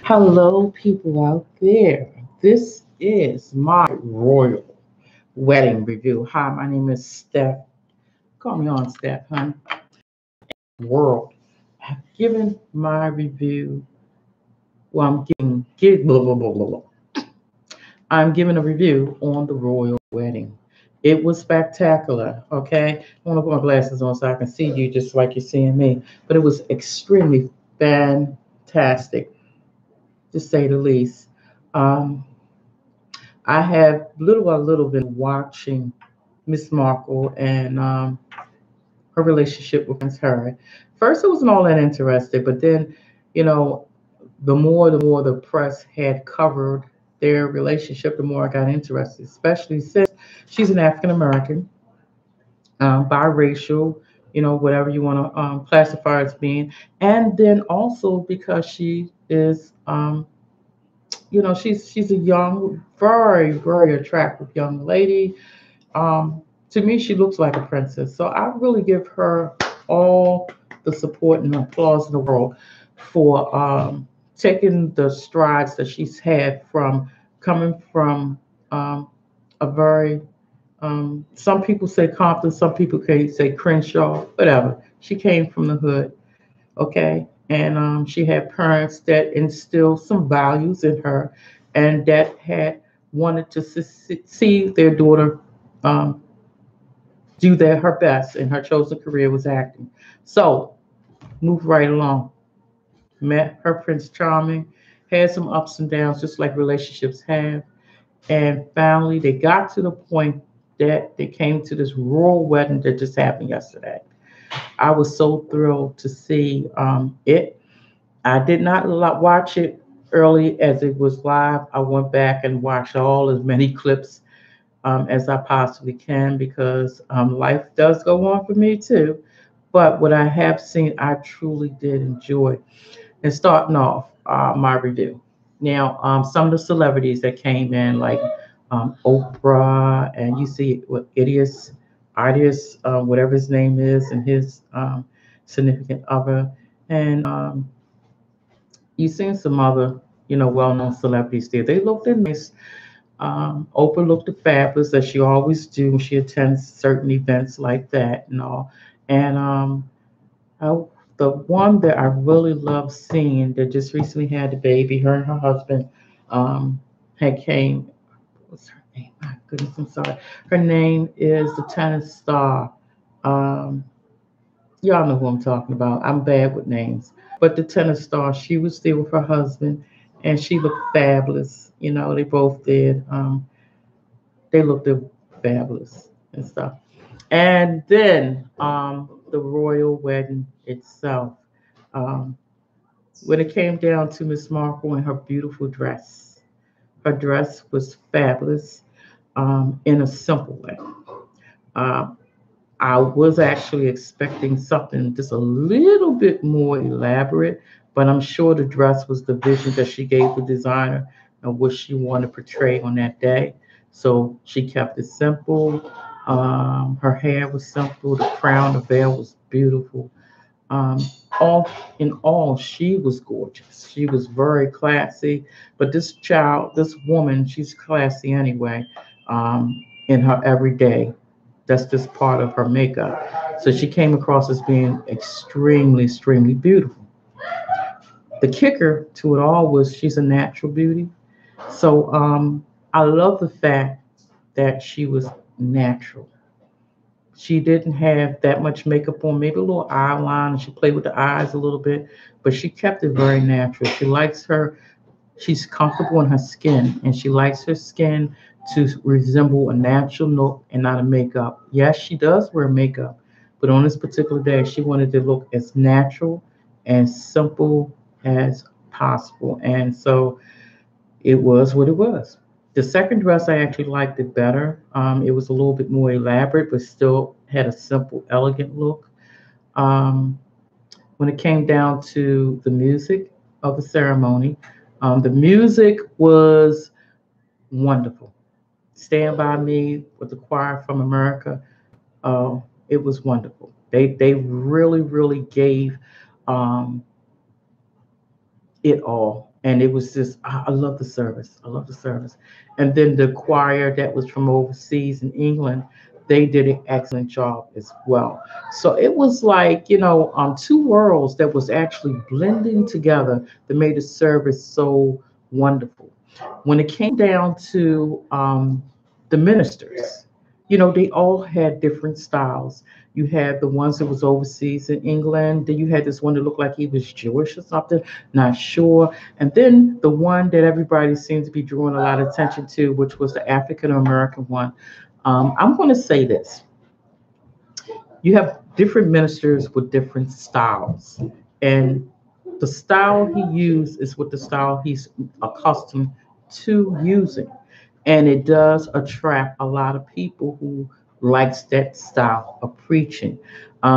Hello, people out there. This is my royal wedding review. Hi, my name is Steph. Call me on Steph, honey. World. I've given my review. Well, blah, blah, blah, blah, blah. I'm giving a review on the royal wedding. It was spectacular. Okay, I want to put my glasses on so I can see you just like you're seeing me. But it was extremely fantastic, to say the least. Um, I have little by little been watching Miss Markle and her relationship with Prince Harry. First, it wasn't all that interesting, but then, you know, the more the press had covered their relationship, the more I got interested, especially since she's an African American, biracial, whatever you want to classify her as being, and then also because she is, she's a young, very, very attractive young lady. To me, she looks like a princess. So I really give her all the support and applause in the world for taking the strides that she's had from coming from a very, some people say Compton, some people can say Crenshaw, whatever. She came from the hood, okay? And she had parents that instilled some values in her and that had wanted to see their daughter um, do her best, and her chosen career was acting. So, moved right along. Met her Prince Charming, had some ups and downs, just like relationships have. And finally, they got to the point that they came to this royal wedding that just happened yesterday. I was so thrilled to see it. I did not watch it early as it was live. I went back and watched all as many clips as I possibly can because life does go on for me too. But what I have seen, I truly did enjoy. And starting off my review. Now, some of the celebrities that came in, like Oprah, and you see what Idiot, whatever his name is, and his significant other, and you seen some other, well-known celebrities there. They looked nice. Oprah looked fabulous as she always do when she attends certain events like that and all. And I, the one that I really love seeing that just recently had the baby, her and her husband had came. What's her name? My goodness, I'm sorry. Her name is the tennis star. Um, y'all know who I'm talking about. I'm bad with names, but the tennis star. She was there with her husband, and she looked fabulous. They both did. They looked fabulous and stuff. And then the royal wedding itself. Um, when it came down to Miss Markle and her beautiful dress, her dress was fabulous in a simple way. Um, I was actually expecting something just a little bit more elaborate, but I'm sure the dress was the vision that she gave the designer and what she wanted to portray on that day. So she kept it simple. Her hair was simple. The crown, the veil was beautiful. Um, all in all, she was gorgeous. She was very classy. But this woman, she's classy anyway. In her everyday, that's just part of her makeup. So she came across as being extremely, extremely beautiful. The kicker to it all was she's a natural beauty. So I love the fact that she was natural. She didn't have that much makeup on, maybe a little eyeliner. She played with the eyes a little bit, but she kept it very natural. She's comfortable in her skin, and she likes her skin to resemble a natural look and not a makeup. Yes, she does wear makeup, but on this particular day, she wanted to look as natural and simple as possible. And so it was what it was. The second dress, I actually liked it better. It was a little bit more elaborate, but still had a simple, elegant look. Um, when it came down to the music of the ceremony, the music was wonderful. Stand By Me with the choir from America. It was wonderful. They really really gave um, it all, and it was just I love the service. I love the service. And then the choir that was from overseas in England, they did an excellent job as well. So it was like two worlds that was actually blending together that made the service so wonderful. When it came down to the ministers, they all had different styles. You had the ones that was overseas in England. Then you had this one that looked like he was Jewish or something, not sure. And then the one that everybody seems to be drawing a lot of attention to, which was the African American one. I'm going to say this: you have different ministers with different styles, and the style he used is what the style he's accustomed to using, and it does attract a lot of people who likes that style of preaching.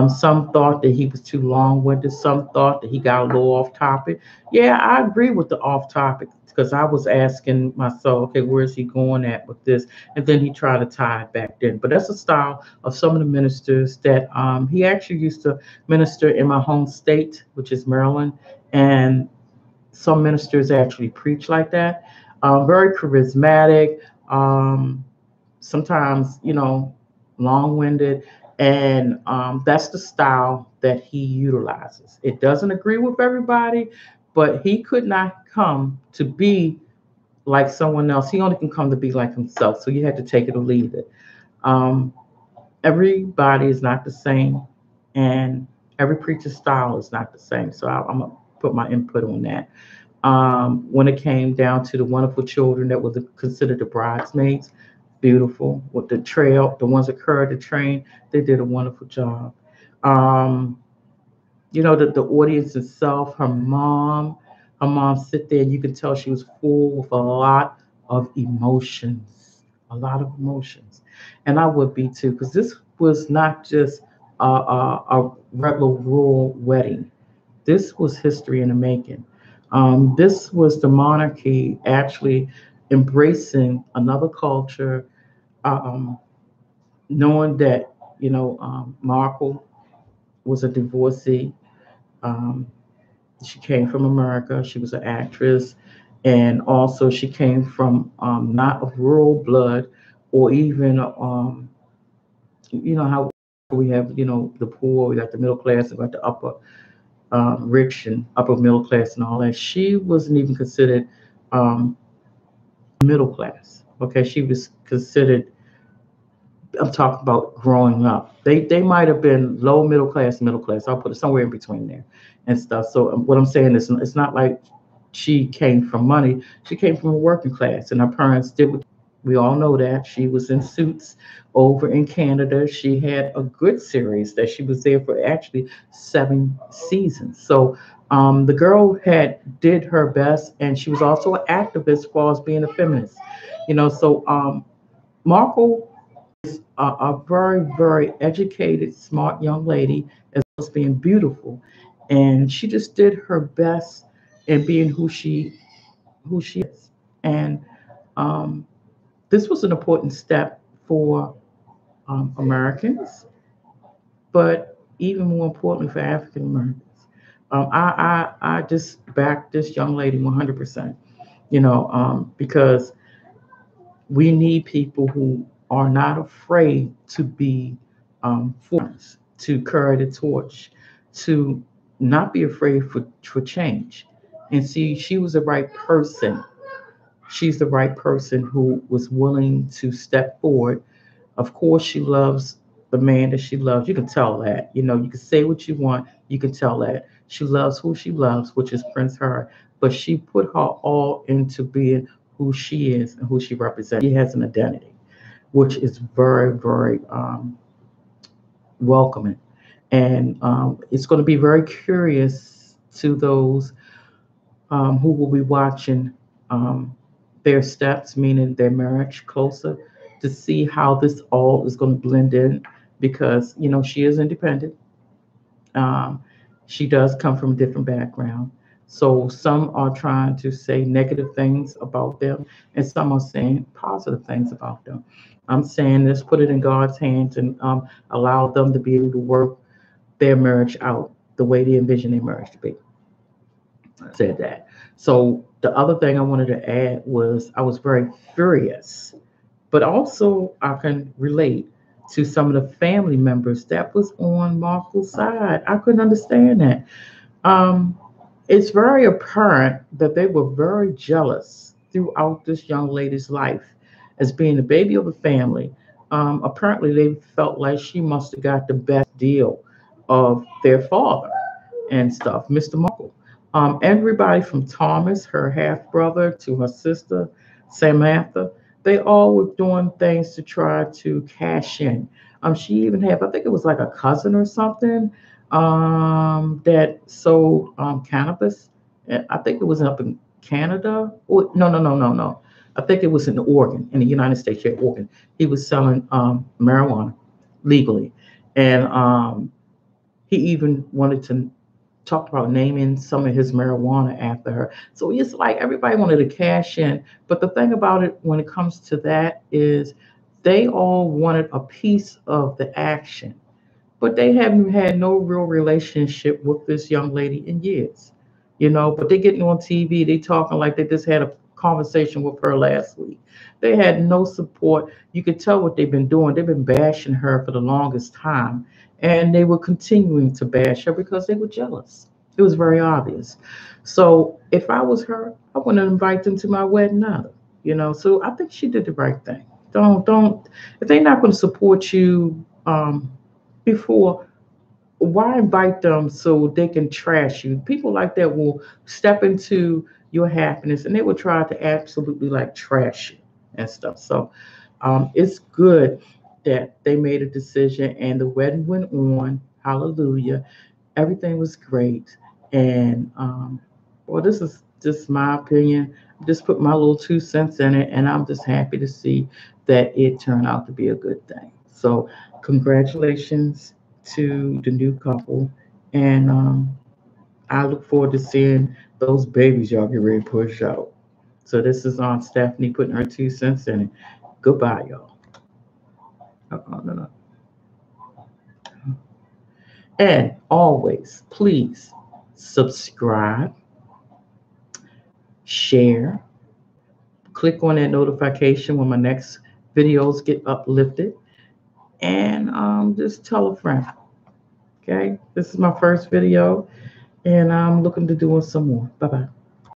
Some thought that he was too long-winded. Some thought that he got a little off topic. Yeah, I agree with the off topic because I was asking myself, okay, where's he going at with this? And then he tried to tie it back in. But that's a style of some of the ministers that he actually used to minister in my home state, which is Maryland, and some ministers actually preach like that. Very charismatic. Sometimes, long-winded, and that's the style that he utilizes. It doesn't agree with everybody, but he could not come to be like someone else. He only can come to be like himself. So you had to take it or leave it. Um, Everybody is not the same, and every preacher's style is not the same. So I'm gonna put my input on that. When it came down to the wonderful children that were considered the bridesmaids, beautiful with the trail, the ones that carried the train, they did a wonderful job. Um, the audience itself, her mom sit there, and you can tell she was full with a lot of emotions, a lot of emotions, and I would be too, because this was not just a regular rural wedding. This was history in the making. This was the monarchy actually embracing another culture, um, knowing that Markle was a divorcee. Um, she came from America. She was an actress, and also she came from not of rural blood, or even how we have the poor, we got the middle class, we got the upper rich and upper middle class and all that. She wasn't even considered um, middle class. Okay, she was considered. I'm talking about growing up. They might have been low middle class, middle class. I'll put it somewhere in between there and stuff. So what I'm saying is, it's not like she came from money. She came from a working class, and her parents did what we all know that she was in Suits over in Canada. She had a good series that she was there for actually 7 seasons. So the girl had did her best, and she was also an activist as far as being a feminist. So Markle, a very, very educated, smart young lady, as well as being beautiful. And she just did her best in being who she is. And um, this was an important step for Americans, but even more importantly for African Americans. I just back this young lady 100%. Because we need people who are not afraid to be force, to carry the torch, to not be afraid for change. And see, she was the right person. She's the right person who was willing to step forward. Of course, she loves the man that she loves. You can tell that. You can say what you want. You can tell that. She loves who she loves, which is Prince Harry. But she put her all into being who she is and who she represents. She has an identity, which is very, very welcoming. And it's going to be very curious to those who will be watching um, their steps, meaning their marriage, closer, to see how this all is going to blend in, because she is independent. Um, she does come from a different background. So some are trying to say negative things about them, and some are saying positive things about them. I'm saying let's put it in God's hands and allow them to be able to work their marriage out the way they envision their marriage to be. I said that. So the other thing I wanted to add was I was very furious, but also I can relate to some of the family members that was on Markle's side. I couldn't understand that. Um, it's very apparent that they were very jealous throughout this young lady's life as being the baby of the family. Apparently, they felt like she must have got the best deal of their father and stuff, Mr. Markle. Everybody from Thomas, her half brother, to her sister, Samantha, they all were doing things to try to cash in. She even had, I think it was like a cousin or something, that sold cannabis. I think it was up in Canada. Oh, no, no, no, no, no. I think it was in Oregon, in the United States, yeah, Oregon. He was selling marijuana legally. And he even wanted to talk about naming some of his marijuana after her. So it's like everybody wanted to cash in. But the thing about it when it comes to that is they all wanted a piece of the action, but they haven't had no real relationship with this young lady in years, but they getting on TV, they talking like they just had a conversation with her last week. They had no support. You could tell what they've been doing. They've been bashing her for the longest time, and they were continuing to bash her because they were jealous. It was very obvious. So if I was her, I wouldn't invite them to my wedding either. So I think she did the right thing. Don't if they're not going to support you before, why invite them so they can trash you? People like that will step into your happiness and they will try to absolutely like trash you and stuff. So it's good that they made a decision and the wedding went on. Hallelujah. Everything was great. And well, this is just my opinion. Just put my little 2 cents in it, and I'm just happy to see that it turned out to be a good thing. So, congratulations to the new couple, and I look forward to seeing those babies y'all get ready to push out. So, this is on Stephanie putting her 2 cents in it. Goodbye, y'all. No, no. And always, please subscribe, share, click on that notification when my next videos get uplifted, and just tell a friend. Okay, this is my first video, and I'm looking to doing some more. Bye bye.